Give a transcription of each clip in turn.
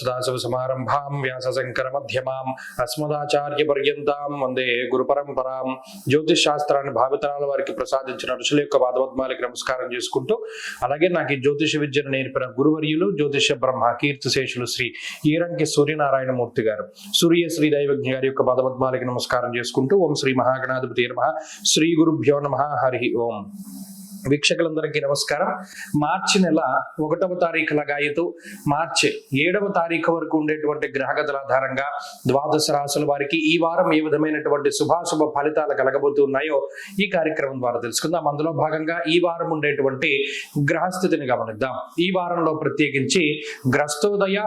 సదాశివసమారంభాం వ్యాసశంకరమధ్యమాం అస్మదాచార్యపర్యంతాం వందే గురుపరంపరాం. జ్యోతిష్ శాస్త్రాన్ని భావితరాల వారికి ప్రసాదించిన ఋషుల యొక్క పాదపద్మాలకి నమస్కారం చేసుకుంటూ, అలాగే నాకు ఈ జ్యోతిష విద్యను నేర్పిన గురువర్యులు జ్యోతిష బ్రహ్మ కీర్తిశేషులు శ్రీ ఈరంకి సూర్యనారాయణమూర్తి గారు, సూర్య శ్రీ దైవజ్ఞ గారి యొక్క పాదపద్మాలకి నమస్కారం చేసుకుంటూ, ఓం శ్రీ మహాగణాధిపతి నమః, శ్రీ గురుభ్యో నమః, హరి ఓం. వీక్షకులందరికీ నమస్కారం. మార్చి నెల 1వ తారీఖు లగాయతు మార్చి 7వ తారీఖు వరకు ఉండేటువంటి గ్రహగతుల ఆధారంగా ద్వాదశ రాశుల వారికి ఈ వారం ఏ విధమైనటువంటి శుభాశుభ ఫలితాలు కలగబోతున్నాయో ఈ కార్యక్రమం ద్వారా తెలుసుకుందాం. అందులో భాగంగా ఈ వారం ఉండేటువంటి గ్రహస్థితిని గమనిద్దాం. ఈ వారంలో ప్రత్యేకించి గ్రస్తోదయ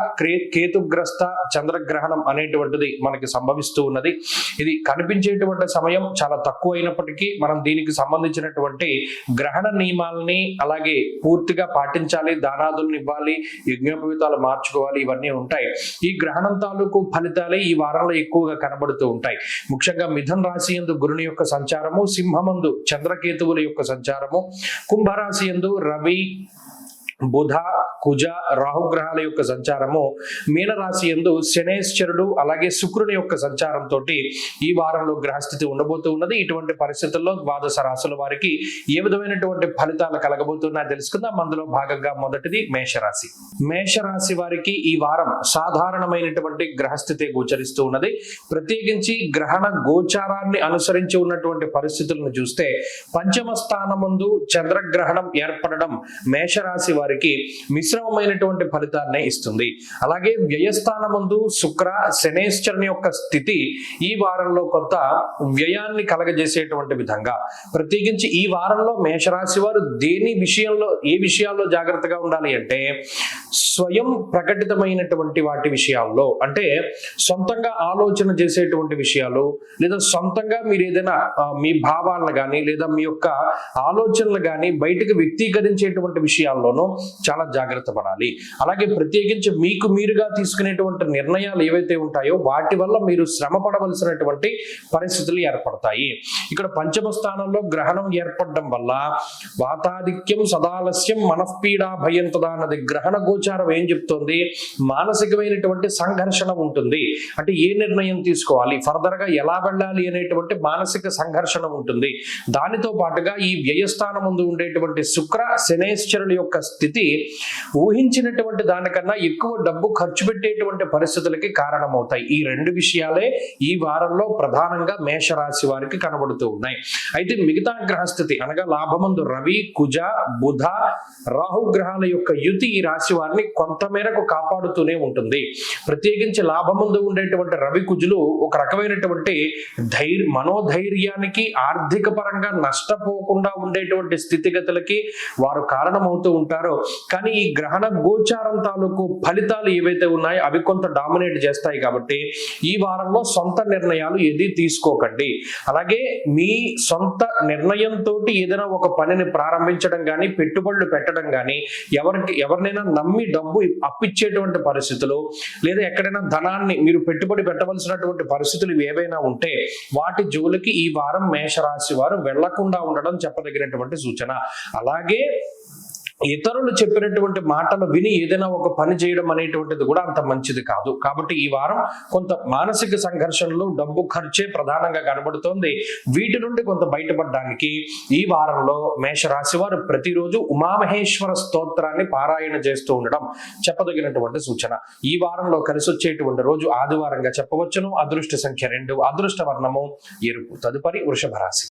కేతుగ్రస్త చంద్రగ్రహణం అనేటువంటిది మనకి సంభవిస్తూ ఉన్నది. ఇది కనిపించేటువంటి సమయం చాలా తక్కువ అయినప్పటికీ మనం దీనికి సంబంధించినటువంటి గ్రహణ నియమాలని అలాగే పూర్తిగా పాటించాలి, దానాదులను ఇవ్వాలి, యజ్ఞోపవీతాలు మార్చుకోవాలి, ఇవన్నీ ఉంటాయి. ఈ గ్రహణం తాలూకు ఫలితాలే ఈ వారంలో ఎక్కువగా కనబడుతూ ఉంటాయి. ముఖ్యంగా మిథున రాశి యందు గురుని యొక్క సంచారము, సింహమందు చంద్రకేతువుల యొక్క సంచారము, కుంభరాశి యందు రవి, బుధ, కుజ, రాహుగ్రహాల యొక్క సంచారము, మీనరాశి యందు శనేశ్వరుడు అలాగే శుక్రుని యొక్క సంచారంతో ఈ వారంలో గ్రహస్థితి ఉండబోతూ ఉన్నది. ఇటువంటి పరిస్థితుల్లో ద్వాదశ రాశుల వారికి ఏ విధమైనటువంటి ఫలితాలు కలగబోతున్నాయో తెలుసుకుందాం. అందులో భాగంగా మొదటిది మేషరాశి. మేషరాశి వారికి ఈ వారం సాధారణమైనటువంటి గ్రహస్థితి గోచరిస్తూ ఉన్నది. ప్రత్యేకించి గ్రహణ గోచారాన్ని అనుసరించి ఉన్నటువంటి పరిస్థితులను చూస్తే పంచమ స్థానమందు చంద్రగ్రహణం ఏర్పడడం మేషరాశి వారికి మిశ్రమమైనటువంటి ఫలితాన్ని ఇస్తుంది. అలాగే వ్యయస్థానమందు శుక్ర శనేశ్వరుని యొక్క స్థితి ఈ వారంలో కొంత వ్యయాన్ని కలగజేసేటువంటి విధంగా, ప్రత్యేకించి ఈ వారంలో మేషరాశి వారు ఏ విషయాల్లో జాగ్రత్తగా ఉండాలి అంటే స్వయం ప్రకటితమైనటువంటి వాటి విషయాల్లో, అంటే సొంతంగా ఆలోచన చేసేటువంటి విషయాలు, లేదా సొంతంగా మీరు ఏదైనా మీ భావాలను కానీ లేదా మీ యొక్క ఆలోచనలు కానీ బయటకు వ్యక్తీకరించేటువంటి విషయాల్లోనూ చాలా జాగ్రత్త పడాలి. అలాగే ప్రత్యేకించి మీకు మీరుగా తీసుకునేటువంటి నిర్ణయాలు ఏవైతే ఉంటాయో వాటి వల్ల మీరు శ్రమ పడవలసినటువంటి పరిస్థితులు ఏర్పడతాయి. ఇక్కడ పంచమ స్థానంలో గ్రహణం ఏర్పడడం వల్ల వాతాధిక్యం సదాలస్యం మనఃపీడా భయం తదా అన్నది గ్రహణ గోచారం ఏం చెప్తోంది? మానసికమైనటువంటి సంఘర్షణ ఉంటుంది. అంటే ఏ నిర్ణయం తీసుకోవాలి, ఫర్దర్ గా ఎలా వెళ్ళాలి అనేటువంటి మానసిక సంఘర్షణ ఉంటుంది. దానితో పాటుగా ఈ వ్యయస్థానం ముందు ఉండేటువంటి శుక్ర శనేశ్వరుల యొక్క స్థితి ఊహించినటువంటి దానికన్నా ఎక్కువ డబ్బు ఖర్చు పెట్టేటువంటి పరిస్థితులకి కారణమవుతాయి. ఈ రెండు విషయాలే ఈ వారంలో ప్రధానంగా మేషరాశి వారికి కనబడుతూ ఉన్నాయి. అయితే మిగతా గ్రహస్థితి అనగా లాభమందు రవి, కుజ, బుధ, రాహు గ్రహాల యొక్క యుతి ఈ రాశి వారిని కొంతమేరకు కాపాడుతూనే ఉంటుంది. ప్రత్యేకించి లాభమందు ఉండేటువంటి రవి కుజులు ఒక రకమైనటువంటి మనోధైర్యానికి, ఆర్థిక పరంగా నష్టపోకుండా ఉండేటువంటి స్థితిగతులకి వారు కారణమవుతూ ఉంటారో, కానీ ఈ గ్రహణ గోచారం తాలూకు ఫలితాలు ఏవైతే ఉన్నాయో అవి కొంత డామినేట్ చేస్తాయి. కాబట్టి ఈ వారంలో సొంత నిర్ణయాలు ఏది తీసుకోకండి. అలాగే మీ సొంత నిర్ణయంతో ఏదైనా ఒక పనిని ప్రారంభించడం కానీ, పెట్టుబడులు పెట్టడం కానీ, ఎవరినైనా నమ్మి డబ్బు అప్పిచ్చేటువంటి పరిస్థితులు, లేదా ఎక్కడైనా ధనాన్ని మీరు పెట్టుబడి పెట్టవలసినటువంటి పరిస్థితులు ఏవైనా ఉంటే వాటి జోలికి ఈ వారం మేషరాశి వారు వెళ్లకుండా ఉండడం చెప్పదగినటువంటి సూచన. అలాగే ఇతరులు చెప్పినటువంటి మాటలు విని ఏదైనా ఒక పని చేయడం అనేటువంటిది కూడా అంత మంచిది కాదు. కాబట్టి ఈ వారం కొంత మానసిక సంఘర్షణలు, డబ్బు ఖర్చే ప్రధానంగా కనబడుతోంది. వీటి నుండి కొంత బయటపడడానికి ఈ వారంలో మేషరాశి వారు ప్రతిరోజు ఉమామహేశ్వర స్తోత్రాన్ని పారాయణ చేస్తూ ఉండడం చెప్పదగినటువంటి సూచన. ఈ వారంలో కలిసి వచ్చేటువంటి రోజు ఆదివారంగా చెప్పవచ్చును. అదృష్ట సంఖ్య 2, అదృష్ట వర్ణము ఎరుపు. తదుపరి వృషభ రాశి.